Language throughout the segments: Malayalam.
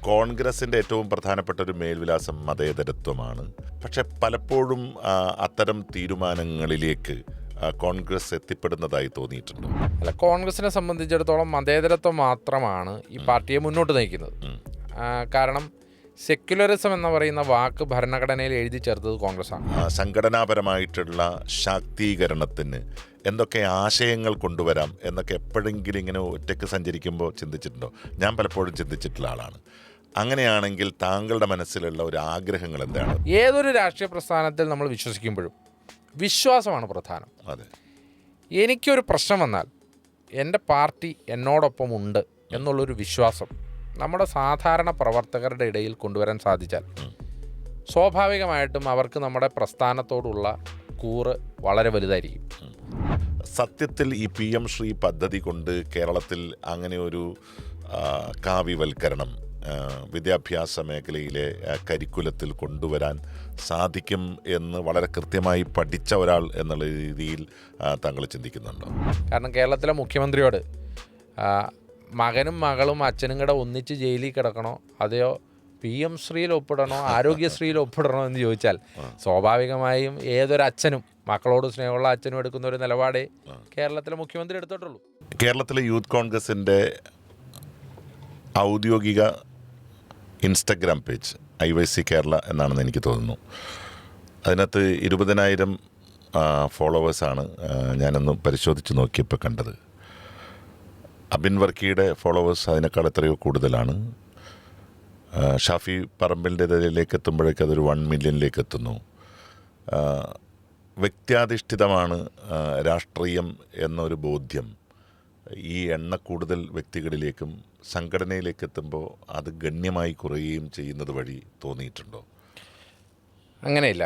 കോൺഗ്രസിൻ്റെ ഏറ്റവും പ്രധാനപ്പെട്ട ഒരു മേൽവിലാസം മതേതരത്വമാണ്. പക്ഷെ പലപ്പോഴും അത്തരം തീരുമാനങ്ങളിലേക്ക് കോൺഗ്രസ് എത്തിപ്പെടുന്നതായി തോന്നിയിട്ടുണ്ട്. അല്ല, കോൺഗ്രസിനെ സംബന്ധിച്ചിടത്തോളം മതേതരത്വം മാത്രമാണ് ഈ പാർട്ടിയെ മുന്നോട്ട് നയിക്കുന്നത്. കാരണം സെക്യുലറിസം എന്ന് പറയുന്ന വാക്ക് ഭരണഘടനയിൽ എഴുതി ചേർത്തത് കോൺഗ്രസ്സാണ്. സംഘടനാപരമായിട്ടുള്ള ശാക്തീകരണത്തിന് എന്തൊക്കെ ആശയങ്ങൾ കൊണ്ടുവരാം എന്നൊക്കെ എപ്പോഴെങ്കിലും ഇങ്ങനെ ഒറ്റയ്ക്ക് സഞ്ചരിക്കുമ്പോൾ ചിന്തിച്ചിട്ടുണ്ടോ? ഞാൻ പലപ്പോഴും ചിന്തിച്ചിട്ടുള്ള ആളാണ്. അങ്ങനെയാണെങ്കിൽ താങ്കളുടെ മനസ്സിലുള്ള ഒരു ആഗ്രഹങ്ങൾ എന്താണ്? ഏതൊരു രാഷ്ട്രീയ പ്രസ്ഥാനത്തിൽ നമ്മൾ വിശ്വസിക്കുമ്പോഴും വിശ്വാസമാണ് പ്രധാനം. അതെ, എനിക്കൊരു പ്രശ്നം വന്നാൽ എൻ്റെ പാർട്ടി എന്നോടൊപ്പം ഉണ്ട് എന്നുള്ളൊരു വിശ്വാസം നമ്മുടെ സാധാരണ പ്രവർത്തകരുടെ ഇടയിൽ കൊണ്ടുവരാൻ സാധിച്ചാൽ സ്വാഭാവികമായിട്ടും അവർക്ക് നമ്മുടെ പ്രസ്ഥാനത്തോടുള്ള കൂറ് വളരെ വലുതായിരിക്കും. സത്യത്തിൽ ഈ PM ശ്രീ പദ്ധതി കൊണ്ട് കേരളത്തിൽ അങ്ങനെ ഒരു കാവ്യവൽക്കരണം വിദ്യാഭ്യാസ മേഖലയിലെ കരിക്കുലത്തിൽ കൊണ്ടുവരാൻ സാധിക്കും എന്ന് വളരെ കൃത്യമായി പഠിച്ച ഒരാൾ എന്നുള്ള രീതിയിൽ താങ്കൾ ചിന്തിക്കുന്നുണ്ടോ? കാരണം കേരളത്തിലെ മുഖ്യമന്ത്രിയോട് മകനും മകളും അച്ഛനും കൂടെ ഒന്നിച്ച് ജയിലിൽ കിടക്കണോ അതെയോ PM ശ്രീയിൽ ഒപ്പിടണോ ആരോഗ്യശ്രീയിൽ ഒപ്പിടണോ എന്ന് ചോദിച്ചാൽ സ്വാഭാവികമായും ഏതൊരച്ഛനും മക്കളോട് സ്നേഹമുള്ള അച്ഛനും എടുക്കുന്ന ഒരു നിലപാടേ കേരളത്തിലെ മുഖ്യമന്ത്രി എടുത്തിട്ടുള്ളൂ. കേരളത്തിലെ യൂത്ത് കോൺഗ്രസിൻ്റെ ഔദ്യോഗിക ഇൻസ്റ്റഗ്രാം പേജ് IYC കേരള എന്നാണെന്ന് എനിക്ക് തോന്നുന്നു. അതിനകത്ത് 20,000 ഫോളോവേഴ്സാണ് ഞാനൊന്ന് പരിശോധിച്ച് നോക്കിയപ്പോൾ കണ്ടത്. അബിൻ വർക്കിയുടെ ഫോളോവേഴ്സ് അതിനേക്കാൾ എത്രയോ കൂടുതലാണ്. ഷാഫി പറമ്പിലിൻ്റെതിലേക്ക് എത്തുമ്പോഴേക്കും അതൊരു 1 മില്യണിലേക്ക് എത്തുന്നു. വ്യക്തിയാധിഷ്ഠിതമാണ് രാഷ്ട്രീയം എന്നൊരു ബോധ്യം ഈ കൂടുതൽ വ്യക്തികളിലേക്കും സംഘടനയിലേക്ക് എത്തുമ്പോൾ അത് ഗണ്യമായി കുറയുകയും ചെയ്യുന്നത് വഴി തോന്നിയിട്ടുണ്ടോ? അങ്ങനെയില്ല.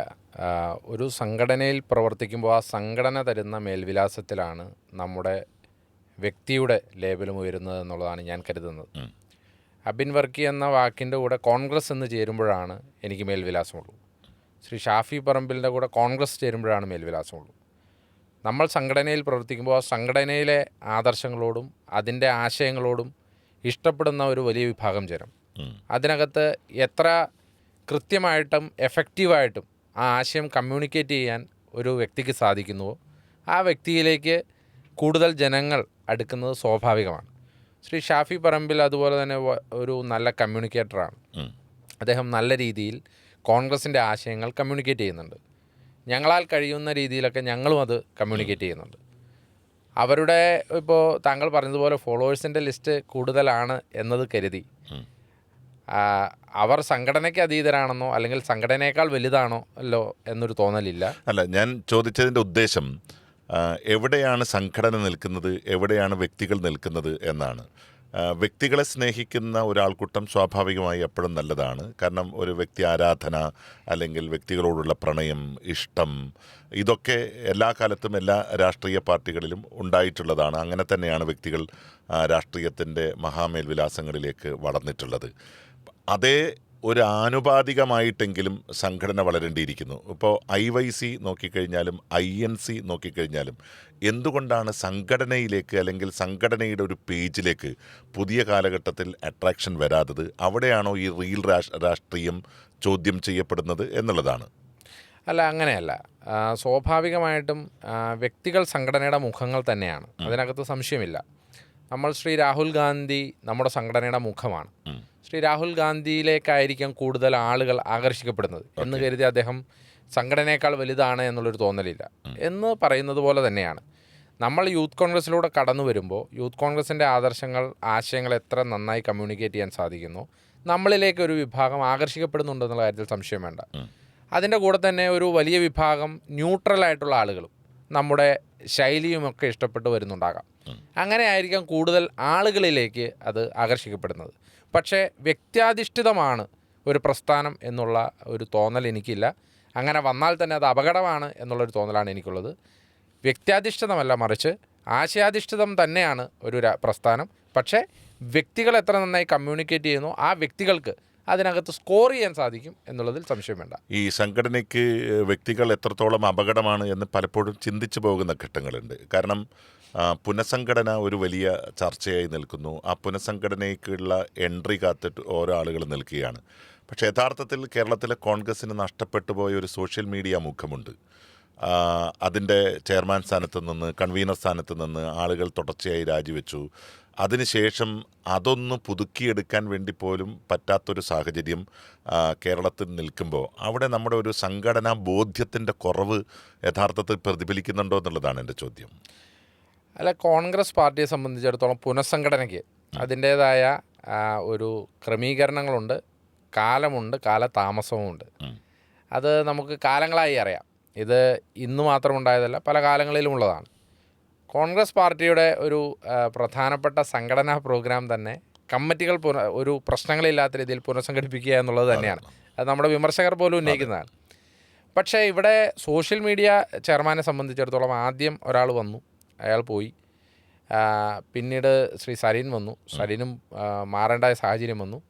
ഒരു സംഘടനയിൽ പ്രവർത്തിക്കുമ്പോൾ ആ സംഘടന തരുന്ന മേൽവിലാസത്തിലാണ് നമ്മുടെ വ്യക്തിയുടെ ലേബലും ഉയരുന്നത് എന്നുള്ളതാണ് ഞാൻ കരുതുന്നത്. അബിൻ വർക്കി എന്ന വാക്കിൻ്റെ കൂടെ കോൺഗ്രസ് എന്ന് ചേരുമ്പോഴാണ് എനിക്ക് മേൽവിലാസമുള്ളൂ. ശ്രീ ഷാഫി പറമ്പിലിൻ്റെ കൂടെ കോൺഗ്രസ് ചേരുമ്പോഴാണ് മേൽവിലാസമുള്ളൂ. നമ്മൾ സംഘടനയിൽ പ്രവർത്തിക്കുമ്പോൾ ആ സംഘടനയിലെ ആദർശങ്ങളോടും അതിൻ്റെ ആശയങ്ങളോടും ഇഷ്ടപ്പെടുന്ന ഒരു വലിയ വിഭാഗം ജനം അതിനകത്ത് എത്ര കൃത്യമായിട്ടും എഫക്റ്റീവായിട്ടും ആ ആശയം കമ്മ്യൂണിക്കേറ്റ് ചെയ്യാൻ ഒരു വ്യക്തിക്ക് സാധിക്കുന്നുവോ ആ വ്യക്തിയിലേക്ക് കൂടുതൽ ജനങ്ങൾ അടുക്കുന്നത് സ്വാഭാവികമാണ്. ശ്രീ ഷാഫി പറമ്പിൽ അതുപോലെ തന്നെ ഒരു നല്ല കമ്മ്യൂണിക്കേറ്ററാണ്. അദ്ദേഹം നല്ല രീതിയിൽ കോൺഗ്രസിൻ്റെ ആശയങ്ങൾ കമ്മ്യൂണിക്കേറ്റ് ചെയ്യുന്നുണ്ട്. ഞങ്ങളാൽ കഴിയുന്ന രീതിയിലൊക്കെ ഞങ്ങളും അത് കമ്മ്യൂണിക്കേറ്റ് ചെയ്യുന്നുണ്ട്. അവരുടെ ഇപ്പോൾ താങ്കൾ പറഞ്ഞതുപോലെ ഫോളോവേഴ്സിൻ്റെ ലിസ്റ്റ് കൂടുതലാണ് എന്നത് കരുതി അവർ സംഘടനയ്ക്ക് അതീതരാണെന്നോ അല്ലെങ്കിൽ സംഘടനയേക്കാൾ വലുതാണോ അല്ലോ എന്നൊരു തോന്നലില്ല. അല്ല, ഞാൻ ചോദിച്ചതിൻ്റെ ഉദ്ദേശം എവിടെയാണ് സംഘടന നിൽക്കുന്നത്, എവിടെയാണ് വ്യക്തികൾ നിൽക്കുന്നത് എന്നാണ്. വ്യക്തികളെ സ്നേഹിക്കുന്ന ഒരാൾക്കൂട്ടം സ്വാഭാവികമായി എപ്പോഴും നല്ലതാണ്. കാരണം ഒരു വ്യക്തി ആരാധന അല്ലെങ്കിൽ വ്യക്തികളോടുള്ള പ്രണയം, ഇഷ്ടം, ഇതൊക്കെ എല്ലാ കാലത്തും എല്ലാ രാഷ്ട്രീയ പാർട്ടികളിലും ഉണ്ടായിട്ടുള്ളതാണ്. അങ്ങനെ തന്നെയാണ് വ്യക്തികൾ രാഷ്ട്രീയത്തിൻ്റെ മഹാമേൽവിലാസങ്ങളിലേക്ക് വളർന്നിട്ടുള്ളത്. അതേ ഒരു ആനുപാതികമായിട്ടെങ്കിലും സംഘടന വളരേണ്ടിയിരിക്കുന്നു. ഇപ്പോൾ IYC നോക്കിക്കഴിഞ്ഞാലും INC നോക്കിക്കഴിഞ്ഞാലും എന്തുകൊണ്ടാണ് സംഘടനയിലേക്ക് അല്ലെങ്കിൽ സംഘടനയുടെ ഒരു പേജിലേക്ക് പുതിയ കാലഘട്ടത്തിൽ അട്രാക്ഷൻ വരാത്തത്? അവിടെയാണോ ഈ റിയൽ രാഷ്ട്രീയം ചോദ്യം ചെയ്യപ്പെടുന്നത് എന്നുള്ളതാണ്. അല്ല, അങ്ങനെയല്ല. സ്വാഭാവികമായിട്ടും വ്യക്തികൾ സംഘടനയുടെ മുഖങ്ങൾ തന്നെയാണ്, അതിനകത്ത് സംശയമില്ല. നമ്മൾ ശ്രീ രാഹുൽ ഗാന്ധി നമ്മുടെ സംഘടനയുടെ മുഖമാണ്. ശ്രീ രാഹുൽ ഗാന്ധിയിലേക്കായിരിക്കാം കൂടുതൽ ആളുകൾ ആകർഷിക്കപ്പെടുന്നത് എന്ന് കരുതി അദ്ദേഹം സംഘടനയേക്കാൾ വലുതാണ് എന്നുള്ളൊരു തോന്നലില്ല. എന്ന് പറയുന്നത് പോലെ തന്നെയാണ് നമ്മൾ യൂത്ത് കോൺഗ്രസ്സിലൂടെ കടന്നു വരുമ്പോൾ യൂത്ത് കോൺഗ്രസിൻ്റെ ആശയങ്ങൾ എത്ര നന്നായി കമ്മ്യൂണിക്കേറ്റ് ചെയ്യാൻ സാധിക്കുന്നു നമ്മളിലേക്ക് ഒരു വിഭാഗം ആകർഷിക്കപ്പെടുന്നുണ്ടെന്നുള്ള കാര്യത്തിൽ സംശയം വേണ്ട. അതിൻ്റെ കൂടെ തന്നെ ഒരു വലിയ വിഭാഗം ന്യൂട്രലായിട്ടുള്ള ആളുകളും നമ്മുടെ ശൈലിയുമൊക്കെ ഇഷ്ടപ്പെട്ട് വരുന്നുണ്ടാകാം. അങ്ങനെ ആയിരിക്കാം കൂടുതൽ ആളുകളിലേക്ക് അത് ആകർഷിക്കപ്പെടുന്നത്. പക്ഷേ വ്യക്തിയാധിഷ്ഠിതമാണ് ഒരു പ്രസ്ഥാനം എന്നുള്ള ഒരു തോന്നൽ എനിക്കില്ല. അങ്ങനെ വന്നാൽ തന്നെ അത് അപകടമാണ് എന്നുള്ളൊരു തോന്നലാണ് എനിക്കുള്ളത്. വ്യക്തിയാധിഷ്ഠിതമല്ല, മറിച്ച് ആശയാധിഷ്ഠിതം തന്നെയാണ് ഒരു പ്രസ്ഥാനം. പക്ഷേ വ്യക്തികൾ എത്ര നന്നായി കമ്മ്യൂണിക്കേറ്റ് ചെയ്യുന്നു ആ വ്യക്തികൾക്ക് അതിനകത്ത് സ്കോർ ചെയ്യാൻ സാധിക്കും എന്നുള്ളതിൽ സംശയം വേണ്ട. ഈ സംഘടനയ്ക്ക് വ്യക്തികൾ എത്രത്തോളം അപകടമാണ് എന്ന് പലപ്പോഴും ചിന്തിച്ചു പോകുന്ന ഘട്ടങ്ങളുണ്ട്. കാരണം പുനഃസംഘടന ഒരു വലിയ ചർച്ചയായി നിൽക്കുന്നു. ആ പുനഃസംഘടനയ്ക്കുള്ള എൻട്രി കാത്തിട്ട് ഓരോ ആളുകൾ നിൽക്കുകയാണ്. പക്ഷേ യഥാർത്ഥത്തിൽ കേരളത്തിലെ കോൺഗ്രസ്സിന് നഷ്ടപ്പെട്ടു പോയ ഒരു സോഷ്യൽ മീഡിയ മുഖമുണ്ട്. അതിൻ്റെ ചെയർമാൻ സ്ഥാനത്ത് നിന്ന്, കൺവീനർ സ്ഥാനത്ത് നിന്ന് ആളുകൾ തുടർച്ചയായി രാജിവെച്ചു. അതിനുശേഷം അതൊന്ന് പുതുക്കിയെടുക്കാൻ വേണ്ടി പോലും പറ്റാത്തൊരു സാഹചര്യം കേരളത്തിൽ നിൽക്കുമ്പോൾ അവിടെ നമ്മുടെ ഒരു സംഘടനാ ബോധ്യത്തിൻ്റെ കുറവ് യഥാർത്ഥത്തിൽ പ്രതിഫലിക്കുന്നുണ്ടോ എന്നുള്ളതാണ് എൻ്റെ ചോദ്യം. അല്ല, കോൺഗ്രസ് പാർട്ടിയെ സംബന്ധിച്ചിടത്തോളം പുനഃസംഘടനയ്ക്ക് അതിൻ്റേതായ ഒരു ക്രമീകരണങ്ങളുണ്ട്, കാലമുണ്ട്, കാലതാമസവുമുണ്ട്. അത് നമുക്ക് കാലങ്ങളായി അറിയാം. ഇത് ഇന്ന് മാത്രം ഉണ്ടായതല്ല, പല കാലങ്ങളിലും ഉള്ളതാണ്. കോൺഗ്രസ് പാർട്ടിയുടെ ഒരു പ്രധാനപ്പെട്ട സംഘടനാ പ്രോഗ്രാം തന്നെ കമ്മിറ്റികൾ ഒരു പ്രശ്നങ്ങളില്ലാത്ത രീതിയിൽ പുനഃസംഘടിപ്പിക്കുക എന്നുള്ളത് തന്നെയാണ്. അത് നമ്മുടെ വിമർശകർ പോലും ഉന്നയിക്കുന്നതാണ്. പക്ഷേ ഇവിടെ സോഷ്യൽ മീഡിയ ചെയർമാനെ സംബന്ധിച്ചിടത്തോളം ആദ്യം ഒരാൾ വന്നു, അയാൾ പോയി. പിന്നീട് ശ്രീ സരീൻ വന്നു, സരീനും മാറേണ്ട സാഹചര്യം വന്നു.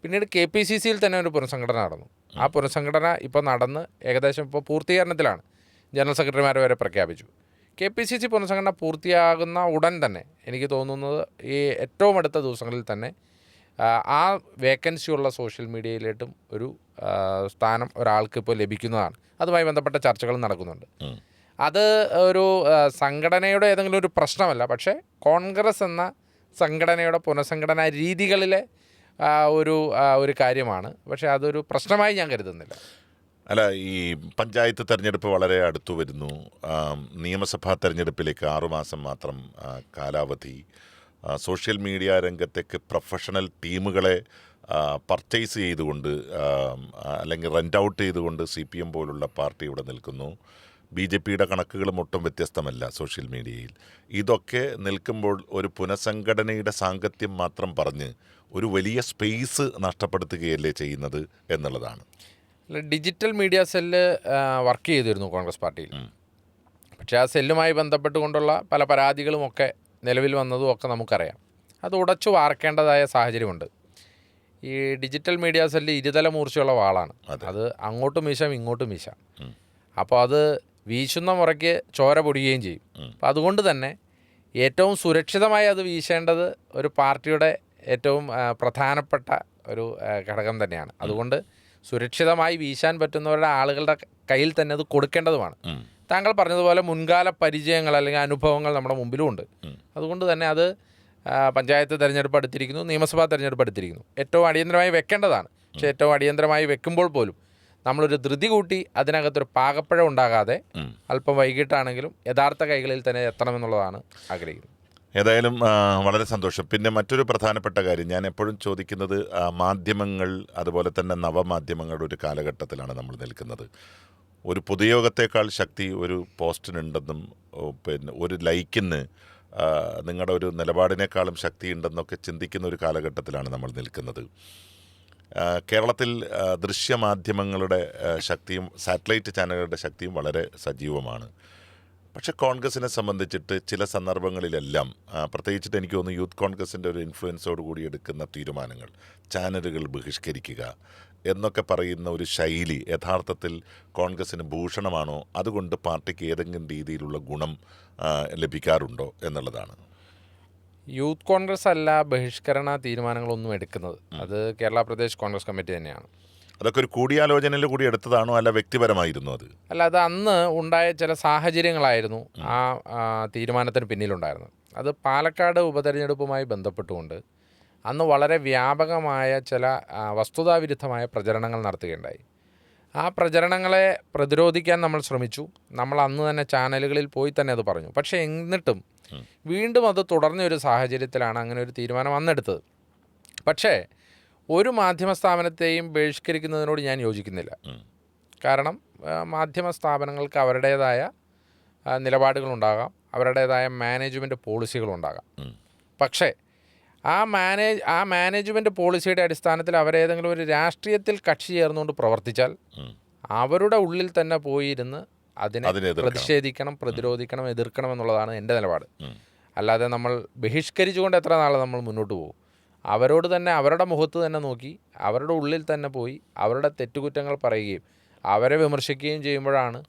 പിന്നീട് KPCCയിൽ തന്നെ ഒരു പുനഃസംഘടന നടന്നു. ആ പുനഃസംഘടന ഇപ്പോൾ നടന്ന് ഏകദേശം ഇപ്പോൾ പൂർത്തീകരണത്തിലാണ്. ജനറൽ സെക്രട്ടറിമാരെ വരെ പ്രഖ്യാപിച്ചു. KPCC പുനഃസംഘടന പൂർത്തിയാകുന്ന ഉടൻ തന്നെ എനിക്ക് തോന്നുന്നത് ഈ ഏറ്റവും അടുത്ത ദിവസങ്ങളിൽ തന്നെ ആ വേക്കൻസിയുള്ള സോഷ്യൽ മീഡിയയിലേട്ടും ഒരു സ്ഥാനം ഒരാൾക്ക് ഇപ്പോൾ ലഭിക്കുന്നതാണ്. അതുമായി ബന്ധപ്പെട്ട ചർച്ചകൾ നടക്കുന്നുണ്ട്. അത് ഒരു സംഘടനയുടെ ഏതെങ്കിലും ഒരു പ്രശ്നമല്ല, പക്ഷേ കോൺഗ്രസ് എന്ന സംഘടനയുടെ പുനഃസംഘടനാ രീതികളിലെ ഒരു കാര്യമാണ്. പക്ഷേ അതൊരു പ്രശ്നമായി ഞാൻ കരുതുന്നില്ല. അല്ല, ഈ പഞ്ചായത്ത് തെരഞ്ഞെടുപ്പ് വളരെ അടുത്തു വരുന്നു. നിയമസഭാ തെരഞ്ഞെടുപ്പിലേക്ക് 6 മാസം മാത്രം കാലാവധി. സോഷ്യൽ മീഡിയ രംഗത്തേക്ക് പ്രൊഫഷണൽ ടീമുകളെ പർച്ചേസ് ചെയ്തുകൊണ്ട് അല്ലെങ്കിൽ റെൻ്റ് ഔട്ട് ചെയ്തുകൊണ്ട് CPM പോലുള്ള പാർട്ടി ഇവിടെ നിൽക്കുന്നു. BJPയുടെ കണക്കുകളും ഒട്ടും വ്യത്യസ്തമല്ല സോഷ്യൽ മീഡിയയിൽ. ഇതൊക്കെ നിൽക്കുമ്പോൾ ഒരു പുനഃസംഘടനയുടെ സാങ്കത്യം മാത്രം പറഞ്ഞ് ഒരു വലിയ സ്പേസ് നഷ്ടപ്പെടുത്തുകയല്ലേ ചെയ്യുന്നത് എന്നുള്ളതാണ്. ഡിജിറ്റൽ മീഡിയ സെല്ല് വർക്ക് ചെയ്തിരുന്നു കോൺഗ്രസ് പാർട്ടിയിൽ. പക്ഷേ ആ സെല്ലുമായി ബന്ധപ്പെട്ടുകൊണ്ടുള്ള പല പരാതികളുമൊക്കെ നിലവിൽ വന്നതും ഒക്കെ നമുക്കറിയാം. അത് ഉടച്ചു വാർക്കേണ്ടതായ സാഹചര്യമുണ്ട്. ഈ ഡിജിറ്റൽ മീഡിയ സെല്ല് ഇരുതല മൂർച്ചയുള്ള വാളാണ്. അത് അങ്ങോട്ടും വീശാം, ഇങ്ങോട്ടും വീശാം. അപ്പോൾ അത് വീശുന്ന മുറയ്ക്ക് ചോര പൊടിയുകയും ചെയ്യും. അപ്പോൾ അതുകൊണ്ട് തന്നെ ഏറ്റവും സുരക്ഷിതമായി അത് വീശേണ്ടത് ഒരു പാർട്ടിയുടെ ഏറ്റവും പ്രധാനപ്പെട്ട ഒരു ഘടകം തന്നെയാണ്. അതുകൊണ്ട് സുരക്ഷിതമായി വീശാൻ പറ്റുന്നവരുടെ ആളുകളുടെ കയ്യിൽ തന്നെ അത് കൊടുക്കേണ്ടതുമാണ്. താങ്കൾ പറഞ്ഞതുപോലെ മുൻകാല പരിചയങ്ങൾ അല്ലെങ്കിൽ അനുഭവങ്ങൾ നമ്മുടെ മുമ്പിലും ഉണ്ട്. അതുകൊണ്ട് തന്നെ അത് പഞ്ചായത്ത് തിരഞ്ഞെടുപ്പ് അടുത്തിരിക്കുന്നു, നിയമസഭാ തിരഞ്ഞെടുപ്പ് അടുത്തിരിക്കുന്നു. ഏറ്റവും അടിയന്തരമായി വെക്കേണ്ടതാണ്. പക്ഷേ ഏറ്റവും അടിയന്തരമായി വെക്കുമ്പോൾ പോലും നമ്മളൊരു ധൃതി കൂട്ടി അതിനകത്തൊരു പാകപ്പഴ ഉണ്ടാകാതെ അല്പം വൈകിട്ടാണെങ്കിലും യഥാർത്ഥ കൈകളിൽ തന്നെ എത്തണമെന്നുള്ളതാണ് ആഗ്രഹിക്കുന്നത്. ഏതായാലും വളരെ സന്തോഷം. പിന്നെ മറ്റൊരു പ്രധാനപ്പെട്ട കാര്യം ഞാൻ എപ്പോഴും ചോദിക്കുന്നത്, മാധ്യമങ്ങൾ അതുപോലെ തന്നെ നവമാധ്യമങ്ങളുടെ ഒരു കാലഘട്ടത്തിലാണ് നമ്മൾ നിൽക്കുന്നത്. ഒരു പൊതുയോഗത്തേക്കാൾ ശക്തി ഒരു പോസ്റ്റിനുണ്ടെന്നും പിന്നെ ഒരു ലൈക്കിന് നിങ്ങളുടെ ഒരു നിലപാടിനേക്കാളും ശക്തിയുണ്ടെന്നൊക്കെ ചിന്തിക്കുന്ന ഒരു കാലഘട്ടത്തിലാണ് നമ്മൾ നിൽക്കുന്നത്. കേരളത്തിൽ ദൃശ്യമാധ്യമങ്ങളുടെ ശക്തിയും സാറ്റലൈറ്റ് ചാനലുകളുടെ ശക്തിയും വളരെ സജീവമാണ്. പക്ഷേ കോൺഗ്രസിനെ സംബന്ധിച്ചിട്ട് ചില സന്ദർഭങ്ങളിലെല്ലാം പ്രത്യേകിച്ചിട്ട് എനിക്ക് തോന്നുന്നു യൂത്ത് കോൺഗ്രസിൻ്റെ ഒരു ഇൻഫ്ലുവൻസോട് കൂടി എടുക്കുന്ന തീരുമാനങ്ങൾ, ചാനലുകൾ ബഹിഷ്കരിക്കുക എന്നൊക്കെ പറയുന്ന ഒരു ശൈലി യഥാർത്ഥത്തിൽ കോൺഗ്രസിന് ഭൂഷണമാണോ? അതുകൊണ്ട് പാർട്ടിക്ക് ഏതെങ്കിലും രീതിയിലുള്ള ഗുണം ലഭിക്കാറുണ്ടോ എന്നുള്ളതാണ്. യൂത്ത് കോൺഗ്രസ് അല്ല ബഹിഷ്കരണ തീരുമാനങ്ങളൊന്നും എടുക്കുന്നത്. അത് കേരള പ്രദേശ് കോൺഗ്രസ് കമ്മിറ്റി തന്നെയാണ്. അതൊക്കെ ഒരു കൂടിയാലോചനയിൽ കൂടി എടുത്തതാണോ, അല്ല വ്യക്തിപരമായിരുന്നു അത്? അല്ല, അത് അന്ന് ഉണ്ടായ ചില സാഹചര്യങ്ങളായിരുന്നു ആ തീരുമാനത്തിന് പിന്നിലുണ്ടായിരുന്നത്. അത് പാലക്കാട് ഉപതെരഞ്ഞെടുപ്പുമായി ബന്ധപ്പെട്ടുകൊണ്ട് അന്ന് വളരെ വ്യാപകമായ ചില വസ്തുതാവിരുദ്ധമായ പ്രചരണങ്ങൾ നടത്തുകയുണ്ടായി. ആ പ്രചരണങ്ങളെ പ്രതിരോധിക്കാൻ നമ്മൾ ശ്രമിച്ചു. നമ്മൾ അന്ന് തന്നെ ചാനലുകളിൽ പോയി തന്നെ അത് പറഞ്ഞു. പക്ഷേ എന്നിട്ടും വീണ്ടും അത് തുടർന്ന ഒരു സാഹചര്യത്തിലാണ് അങ്ങനെ ഒരു തീരുമാനം അന്നെടുത്തത്. പക്ഷേ ഒരു മാധ്യമ സ്ഥാപനത്തെയും ബഹിഷ്കരിക്കുന്നതിനോട് ഞാൻ യോജിക്കുന്നില്ല. കാരണം മാധ്യമ സ്ഥാപനങ്ങൾക്ക് അവരുടേതായ നിലപാടുകളുണ്ടാകാം, അവരുടേതായ മാനേജ്മെൻറ്റ് പോളിസികളുണ്ടാകാം. പക്ഷേ ആ മാനേജ്മെൻറ്റ് പോളിസിയുടെ അടിസ്ഥാനത്തിൽ അവരേതെങ്കിലും ഒരു രാഷ്ട്രീയത്തിൽ കക്ഷി ചേർന്നുകൊണ്ട് പ്രവർത്തിച്ചാൽ അവരുടെ ഉള്ളിൽ തന്നെ പോയിരുന്ന് അതിനെ പ്രതിഷേധിക്കണം, പ്രതിരോധിക്കണം, എതിർക്കണം എന്നുള്ളതാണ് എൻ്റെ നിലപാട്. അല്ലാതെ നമ്മൾ ബഹിഷ്കരിച്ചുകൊണ്ട് എത്ര നാൾ നമ്മൾ മുന്നോട്ട് പോകും? അവരോട് തന്നെ അവരുടെ മുഖത്ത് തന്നെ നോക്കി അവരുടെ ഉള്ളിൽ തന്നെ പോയി അവരുടെ തെറ്റുകുറ്റങ്ങൾ പറയുകയും അവരെ വിമർശിക്കുകയും ചെയ്യുമ്പോഴാണ്